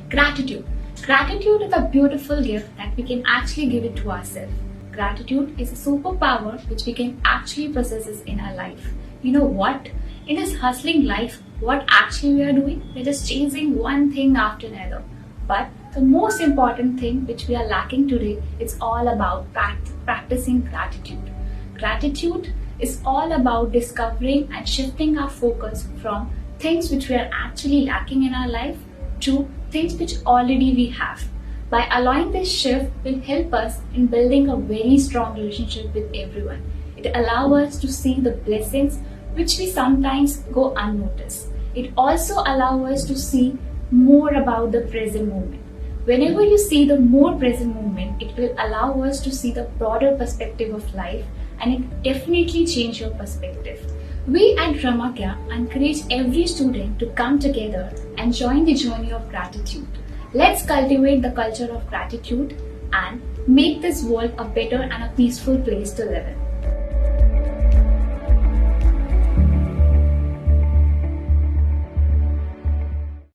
Gratitude. Gratitude is a beautiful gift that we can actually give it to ourselves. Gratitude is a superpower which we can actually possess in our life. You know what? In this hustling life, what actually we are doing? We're just chasing one thing after another. But the most important thing which we are lacking today is all about practicing gratitude. Gratitude is all about discovering and shifting our focus from things which we are actually lacking in our life to things which already we have. By allowing this shift will help us in building a very strong relationship with everyone. It allows us to see the blessings which we sometimes go unnoticed. It also allows us to see more about the present moment. Whenever you see the more present moment, it will allow us to see the broader perspective of life, and it definitely change your perspective. We at Ramagya encourage every student to come together and join the journey of gratitude. Let's cultivate the culture of gratitude and make this world a better and a peaceful place to live in.